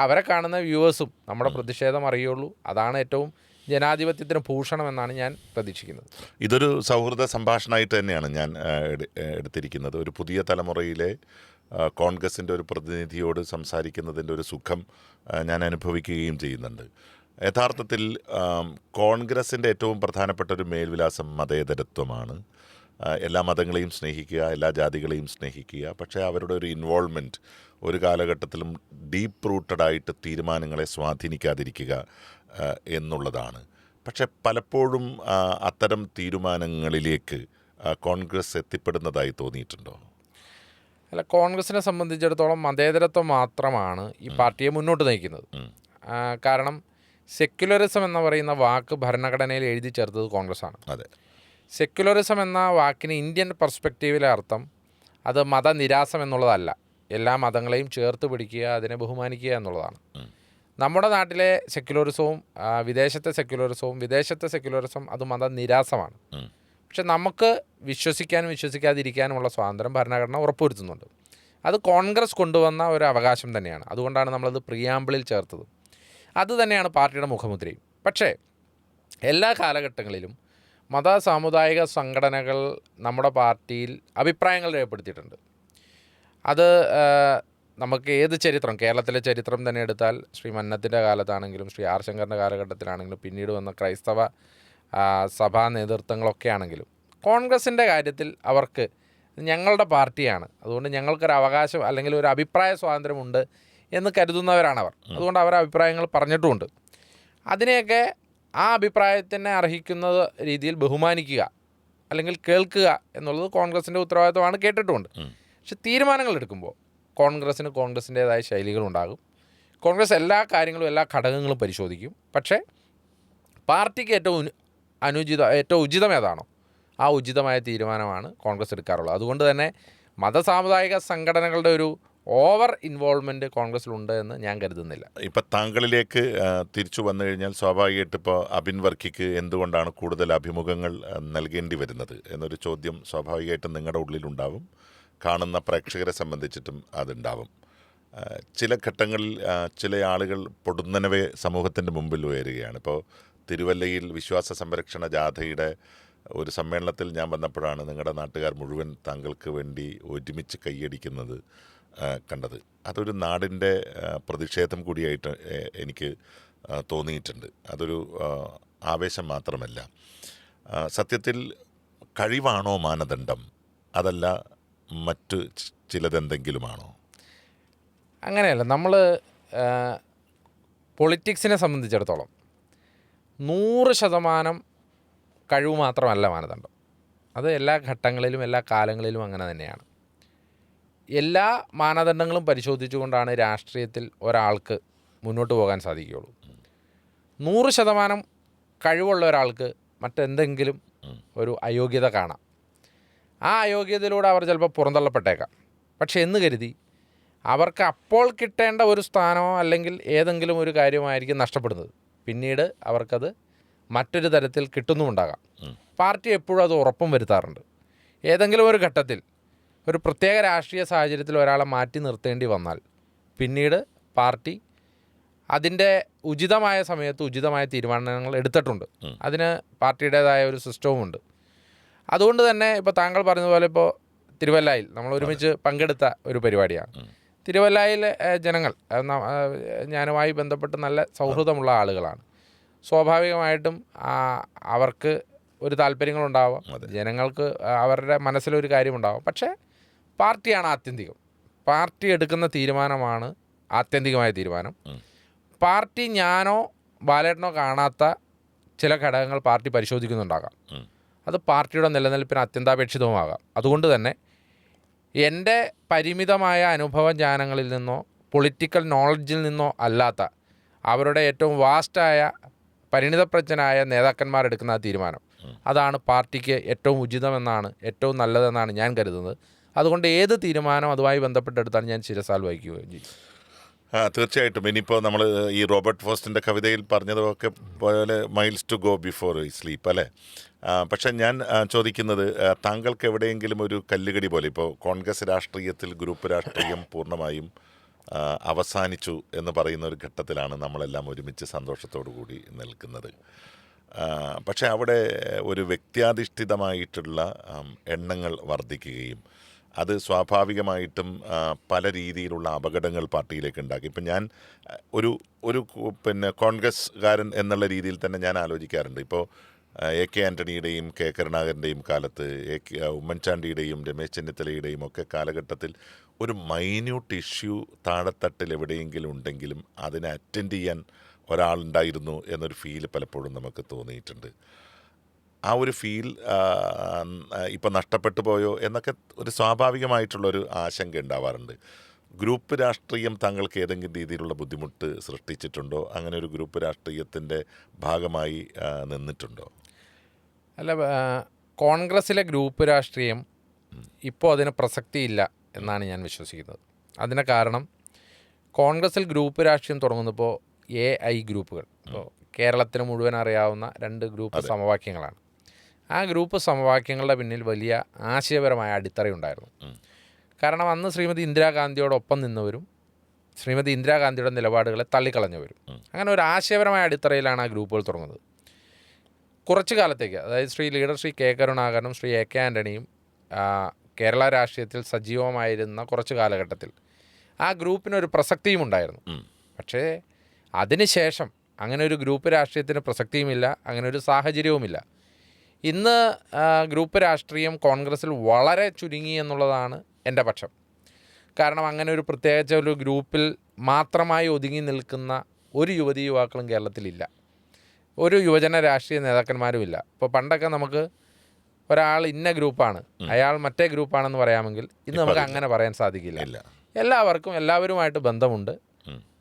അവരെ കാണുന്ന വ്യൂവേഴ്സും നമ്മുടെ പ്രതിഷേധം അറിയുള്ളൂ. അതാണ് ഏറ്റവും ജനാധിപത്യത്തിന് ഭൂഷണമെന്നാണ് ഞാൻ പ്രതീക്ഷിക്കുന്നത്. ഇതൊരു സൗഹൃദ സംഭാഷണമായിട്ട് തന്നെയാണ് ഞാൻ എടുത്തിരിക്കുന്നത്. ഒരു പുതിയ തലമുറയിലെ കോൺഗ്രസിൻ്റെ ഒരു പ്രതിനിധിയോട് സംസാരിക്കുന്നതിൻ്റെ ഒരു സുഖം ഞാൻ അനുഭവിക്കുകയും ചെയ്യുന്നുണ്ട്. യഥാർത്ഥത്തിൽ കോൺഗ്രസിൻ്റെ ഏറ്റവും പ്രധാനപ്പെട്ട ഒരു മേൽവിലാസം മതേതരത്വമാണ്. എല്ലാ മതങ്ങളെയും സ്നേഹിക്കുക, എല്ലാ ജാതികളെയും സ്നേഹിക്കുക. പക്ഷേ അവരുടെ ഒരു ഇൻവോൾവ്മെൻറ്റ് ഒരു കാലഘട്ടത്തിലും ഡീപ്പ് റൂട്ടഡായിട്ട് തീരുമാനങ്ങളെ സ്വാധീനിക്കാതിരിക്കുക എന്നുള്ളതാണ്. പക്ഷെ പലപ്പോഴും അത്തരം തീരുമാനങ്ങളിലേക്ക് കോൺഗ്രസ് എത്തിപ്പെടുന്നതായി തോന്നിയിട്ടുണ്ടോ? അല്ല, കോൺഗ്രസിനെ സംബന്ധിച്ചിടത്തോളം മതേതരത്വം മാത്രമാണ് ഈ പാർട്ടിയെ മുന്നോട്ട് നയിക്കുന്നത്. കാരണം സെക്യുലറിസം എന്ന് പറയുന്ന വാക്ക് ഭരണഘടനയിൽ എഴുതി ചേർത്തത് കോൺഗ്രസ്സാണ്. അതെ, സെക്യുലറിസം എന്ന വാക്കിന് ഇന്ത്യൻ പെർസ്പെക്റ്റീവിലെ അർത്ഥം അത് മതനിരാസം എന്നുള്ളതല്ല, എല്ലാ മതങ്ങളെയും ചേർത്ത് പിടിക്കുക, അതിനെ ബഹുമാനിക്കുക എന്നുള്ളതാണ്. നമ്മുടെ നാട്ടിലെ സെക്യുലറിസവും വിദേശത്തെ സെക്യുലറിസം അത് മതനിരാസമാണ്. പക്ഷെ നമുക്ക് വിശ്വസിക്കാനും വിശ്വസിക്കാതിരിക്കാനുമുള്ള സ്വാതന്ത്ര്യം ഭരണഘടന ഉറപ്പുവരുത്തുന്നുണ്ട്. അത് കോൺഗ്രസ് കൊണ്ടുവന്ന ഒരു അവകാശം തന്നെയാണ്. അതുകൊണ്ടാണ് നമ്മളത് പ്രിയാമ്പിളിൽ ചേർത്തത്. അത് തന്നെയാണ് പാർട്ടിയുടെ മുഖമുദ്രയും. പക്ഷേ എല്ലാ കാലഘട്ടങ്ങളിലും മത സാമുദായിക സംഘടനകൾ നമ്മുടെ പാർട്ടിയിൽ അഭിപ്രായങ്ങൾ രേഖപ്പെടുത്തിയിട്ടുണ്ട്. അത് നമുക്ക് ഏത് ചരിത്രം, കേരളത്തിലെ ചരിത്രം തന്നെ എടുത്താൽ ശ്രീ മന്നത്തിൻ്റെ കാലത്താണെങ്കിലും ശ്രീ ആർ ശങ്കറിൻ്റെ കാലഘട്ടത്തിലാണെങ്കിലും പിന്നീട് വന്ന ക്രൈസ്തവ സഭാ നേതൃത്വങ്ങളൊക്കെ ആണെങ്കിലും കോൺഗ്രസിൻ്റെ കാര്യത്തിൽ അവർക്ക് ഞങ്ങളുടെ പാർട്ടിയാണ്, അതുകൊണ്ട് ഞങ്ങൾക്കൊരു അവകാശം അല്ലെങ്കിൽ ഒരു അഭിപ്രായ സ്വാതന്ത്ര്യമുണ്ട് എന്ന് കരുതുന്നവരാണവർ. അതുകൊണ്ട് അവരുടെ അഭിപ്രായങ്ങൾ പറഞ്ഞിട്ടുമുണ്ട്. അതിനെയൊക്കെ ആ അഭിപ്രായത്തിനെ അർഹിക്കുന്ന രീതിയിൽ ബഹുമാനിക്കുക അല്ലെങ്കിൽ കേൾക്കുക എന്നുള്ളത് കോൺഗ്രസിൻ്റെ ഉത്തരവാദിത്വമാണ്, കേട്ടിട്ടുമുണ്ട്. പക്ഷെ തീരുമാനങ്ങൾ എടുക്കുമ്പോൾ കോൺഗ്രസിൻ്റേതായ ശൈലികളുണ്ടാകും. കോൺഗ്രസ് എല്ലാ കാര്യങ്ങളും എല്ലാ ഘടകങ്ങളും പരിശോധിക്കും. പക്ഷേ പാർട്ടിക്ക് ഏറ്റവും ഉചിതം ഏതാണോ ആ ഉചിതമായ തീരുമാനമാണ് കോൺഗ്രസ് എടുക്കാറുള്ളത്. അതുകൊണ്ട് തന്നെ മതസാമുദായിക സംഘടനകളുടെ ഒരു ഓവർ ഇൻവോൾവ്മെൻറ്റ് കോൺഗ്രസ്സിലുണ്ട് എന്ന് ഞാൻ കരുതുന്നില്ല. ഇപ്പം താങ്കളിലേക്ക് തിരിച്ചു വന്നു കഴിഞ്ഞാൽ സ്വാഭാവികമായിട്ട് ഇപ്പോൾ അബിൻ വർക്കിക്ക് എന്തുകൊണ്ടാണ് കൂടുതൽ അഭിമുഖങ്ങൾ നൽകേണ്ടി വരുന്നത് എന്നൊരു ചോദ്യം സ്വാഭാവികമായിട്ടും നിങ്ങളുടെ ഉള്ളിലുണ്ടാവും. കാണുന്ന പ്രേക്ഷകരെ സംബന്ധിച്ചിട്ടും അതുണ്ടാവും. ചില ഘട്ടങ്ങളിൽ ചില ആളുകൾ പൊടുന്നനവെ സമൂഹത്തിൻ്റെ മുമ്പിൽ ഉയരുകയാണ്. ഇപ്പോൾ തിരുവല്ലയിൽ വിശ്വാസ സംരക്ഷണ ജാഥയുടെ ഒരു സമ്മേളനത്തിൽ ഞാൻ വന്നപ്പോഴാണ് നിങ്ങളുടെ നാട്ടുകാർ മുഴുവൻ താങ്കൾക്ക് വേണ്ടി ഒരുമിച്ച് കൈയടിക്കുന്നത് കണ്ടത്. അതൊരു നാടിൻ്റെ പ്രതിഷേധം കൂടിയായിട്ട് എനിക്ക് തോന്നിയിട്ടുണ്ട്. അതൊരു ആവേശം മാത്രമല്ല. സത്യത്തിൽ കഴിവാണോ മാനദണ്ഡം, അതല്ല മറ്റ് ചിലതെന്തെങ്കിലുമാണോ? അങ്ങനെയല്ല. നമ്മൾ പൊളിറ്റിക്സിനെ സംബന്ധിച്ചിടത്തോളം 100% കഴിവ് മാത്രമല്ല മാനദണ്ഡം. അത് എല്ലാ ഘട്ടങ്ങളിലും എല്ലാ കാലങ്ങളിലും അങ്ങനെ തന്നെയാണ്. എല്ലാ മാനദണ്ഡങ്ങളും പരിശോധിച്ചുകൊണ്ടാണ് രാഷ്ട്രീയത്തിൽ ഒരാൾക്ക് മുന്നോട്ട് പോകാൻ സാധിക്കുകയുള്ളൂ. 100% കഴിവുള്ള ഒരാൾക്ക് മറ്റെന്തെങ്കിലും ഒരു അയോഗ്യത കാണാം. ആ അയോഗ്യതയിലൂടെ അവർ ചിലപ്പോൾ പുറന്തള്ളപ്പെട്ടേക്കാം. പക്ഷെ എന്ന് കരുതി അവർക്ക് അപ്പോൾ കിട്ടേണ്ട ഒരു സ്ഥാനമോ അല്ലെങ്കിൽ ഏതെങ്കിലും ഒരു കാര്യമായിരിക്കും നഷ്ടപ്പെടുന്നത്. പിന്നീട് അവർക്കത് മറ്റൊരു തരത്തിൽ കിട്ടുന്നുമുണ്ടാകാം. പാർട്ടി എപ്പോഴും അത് ഉറപ്പും വരുത്താറുണ്ട്. ഏതെങ്കിലും ഒരു ഘട്ടത്തിൽ ഒരു പ്രത്യേക രാഷ്ട്രീയ സാഹചര്യത്തിൽ ഒരാളെ മാറ്റി നിർത്തേണ്ടി വന്നാൽ പിന്നീട് പാർട്ടി അതിൻ്റെ ഉചിതമായ സമയത്ത് ഉചിതമായ തീരുമാനങ്ങൾ എടുത്തിട്ടുണ്ട്. അതിന് പാർട്ടിയുടേതായ ഒരു സിസ്റ്റവുമുണ്ട്. അതുകൊണ്ട് തന്നെ ഇപ്പോൾ താങ്കൾ പറഞ്ഞതുപോലെ ഇപ്പോൾ തിരുവല്ലയിൽ നമ്മൾ ഒരുമിച്ച് പങ്കെടുത്ത ഒരു പരിപാടിയാണ്. തിരുവല്ലയിലെ ജനങ്ങൾ ഞാനുമായി ബന്ധപ്പെട്ട് നല്ല സൗഹൃദമുള്ള ആളുകളാണ്. സ്വാഭാവികമായിട്ടും അവർക്ക് ഒരു താല്പര്യങ്ങളുണ്ടാവാം, ജനങ്ങൾക്ക് അവരുടെ മനസ്സിലൊരു കാര്യമുണ്ടാവാം. പക്ഷേ പാർട്ടിയാണ് ആത്യന്തികം. പാർട്ടി എടുക്കുന്ന തീരുമാനമാണ് ആത്യന്തികമായ തീരുമാനം. പാർട്ടി ഞാനോ ബാലേട്ടനോ കാണാത്ത ചില ഘടകങ്ങൾ പാർട്ടി പരിശോധിക്കുന്നുണ്ടാകാം. അത് പാർട്ടിയുടെ നിലനിൽപ്പിന് അത്യന്താപേക്ഷിതവുമാകാം. അതുകൊണ്ട് തന്നെ എൻ്റെ പരിമിതമായ അനുഭവജ്ഞാനങ്ങളിൽ നിന്നോ പൊളിറ്റിക്കൽ നോളജിൽ നിന്നോ അല്ലാത്ത അവരുടെ ഏറ്റവും വാസ്റ്റായ പരിണിതപ്രജ്ഞനായ നേതാക്കന്മാരെടുക്കുന്ന ആ തീരുമാനം അതാണ് പാർട്ടിക്ക് ഏറ്റവും ഉചിതമെന്നാണ്, ഏറ്റവും നല്ലതെന്നാണ് ഞാൻ കരുതുന്നത്. അതുകൊണ്ട് ഏത് തീരുമാനം അതുമായി ബന്ധപ്പെട്ടെടുത്താലും ഞാൻ ശിരസാൽ വഹിക്കുകയും ചെയ്യും. തീർച്ചയായിട്ടും. ഇനിയിപ്പോൾ നമ്മൾ ഈ റോബർട്ട് ഫോസ്റ്റിൻ്റെ കവിതയിൽ പറഞ്ഞതൊക്കെ പോലെ miles to go before sleep അല്ലേ? പക്ഷെ ഞാൻ ചോദിക്കുന്നത്, താങ്കൾക്ക് എവിടെയെങ്കിലും ഒരു കല്ലുകടി പോലെ, ഇപ്പോൾ കോൺഗ്രസ് രാഷ്ട്രീയത്തിൽ ഗ്രൂപ്പ് രാഷ്ട്രീയം പൂർണ്ണമായും അവസാനിച്ചു എന്ന് പറയുന്ന ഒരു ഘട്ടത്തിലാണ് നമ്മളെല്ലാം ഒരുമിച്ച് സന്തോഷത്തോടു കൂടി നിൽക്കുന്നത്. പക്ഷേ അവിടെ ഒരു വ്യക്തിയാധിഷ്ഠിതമായിട്ടുള്ള എണ്ണങ്ങൾ വർദ്ധിക്കുകയും അത് സ്വാഭാവികമായിട്ടും പല രീതിയിലുള്ള അപകടങ്ങൾ പാർട്ടിയിലേക്ക് ഉണ്ടാക്കി. ഇപ്പം ഞാൻ ഒരു ഒരു പിന്നെ കോൺഗ്രസ്കാരൻ എന്നുള്ള രീതിയിൽ തന്നെ ഞാൻ ആലോചിക്കാറുണ്ട്. ഇപ്പോൾ എ കെ ആൻ്റണിയുടെയും കെ കരുണാകരൻ്റെയും കാലത്ത്, ഉമ്മൻചാണ്ടിയുടെയും രമേശ് ചെന്നിത്തലയുടെയും ഒക്കെ കാലഘട്ടത്തിൽ ഒരു മൈന്യൂട്ട് ഇഷ്യൂ താഴെത്തട്ടിൽ എവിടെയെങ്കിലും ഉണ്ടെങ്കിലും അതിനെ അറ്റൻഡ് ചെയ്യാൻ ഒരാളുണ്ടായിരുന്നു എന്നൊരു ഫീല് പലപ്പോഴും നമുക്ക് തോന്നിയിട്ടുണ്ട്. ആ ഒരു ഫീൽ ഇപ്പം നഷ്ടപ്പെട്ടു പോയോ എന്നൊക്കെ ഒരു സ്വാഭാവികമായിട്ടുള്ളൊരു ആശങ്ക ഉണ്ടാവാറുണ്ട്. ഗ്രൂപ്പ് രാഷ്ട്രീയം താങ്കൾക്ക് ഏതെങ്കിലും രീതിയിലുള്ള ബുദ്ധിമുട്ട് സൃഷ്ടിച്ചിട്ടുണ്ടോ? അങ്ങനെ ഒരു ഗ്രൂപ്പ് രാഷ്ട്രീയത്തിൻ്റെ ഭാഗമായി നിന്നിട്ടുണ്ടോ? അല്ല, കോൺഗ്രസ്സിലെ ഗ്രൂപ്പ് രാഷ്ട്രീയം ഇപ്പോൾ അതിന് പ്രസക്തിയില്ല എന്നാണ് ഞാൻ വിശ്വസിക്കുന്നത്. അതിന് കാരണം, കോൺഗ്രസ്സിൽ ഗ്രൂപ്പ് രാഷ്ട്രീയം തുടങ്ങുന്നപ്പോൾ AI ഗ്രൂപ്പുകൾ, ഇപ്പോൾ കേരളത്തിന് മുഴുവൻ അറിയാവുന്ന 2 ഗ്രൂപ്പ് സമവാക്യങ്ങളാണ്. ആ ഗ്രൂപ്പ് സമവാക്യങ്ങളുടെ പിന്നിൽ വലിയ ആശയപരമായ അടിത്തറയുണ്ടായിരുന്നു. കാരണം അന്ന് ശ്രീമതി ഇന്ദിരാഗാന്ധിയോടൊപ്പം നിന്നവരും ശ്രീമതി ഇന്ദിരാഗാന്ധിയുടെ നിലപാടുകളെ തള്ളിക്കളഞ്ഞവരും, അങ്ങനെ ഒരു ആശയപരമായ അടിത്തറയിലാണ് ആ ഗ്രൂപ്പുകൾ തുടങ്ങുന്നത്. കുറച്ചു കാലത്തേക്ക്, അതായത് ശ്രീ കെ കരുണാകരനും ശ്രീ എ കെ ആൻ്റണിയും കേരള രാഷ്ട്രീയത്തിൽ സജീവമായിരുന്ന കുറച്ച് കാലഘട്ടത്തിൽ ആ ഗ്രൂപ്പിനൊരു പ്രസക്തിയും ഉണ്ടായിരുന്നു. പക്ഷേ അതിനുശേഷം അങ്ങനെ ഒരു ഗ്രൂപ്പ് രാഷ്ട്രീയത്തിന് പ്രസക്തിയുമില്ല, അങ്ങനെ ഒരു സാഹചര്യവുമില്ല. ഇന്ന് ഗ്രൂപ്പ് രാഷ്ട്രീയം കോൺഗ്രസ്സിൽ വളരെ ചുരുങ്ങി എന്നുള്ളതാണ് എൻ്റെ പക്ഷം. കാരണം അങ്ങനെ ഒരു പ്രത്യേകിച്ച് ഒരു ഗ്രൂപ്പിൽ മാത്രമായി ഒതുങ്ങി നിൽക്കുന്ന ഒരു യുവാക്കളും കേരളത്തിലില്ല. ഒരു യുവജന രാഷ്ട്രീയ നേതാക്കന്മാരുമില്ല. ഇപ്പോൾ പണ്ടൊക്കെ നമുക്ക് ഒരാൾ ഇന്ന ഗ്രൂപ്പാണ്, അയാൾ മറ്റേ ഗ്രൂപ്പാണെന്ന് പറയാമെങ്കിൽ ഇന്ന് നമുക്ക് അങ്ങനെ പറയാൻ സാധിക്കില്ല. എല്ലാവരുമായിട്ട് ബന്ധമുണ്ട്.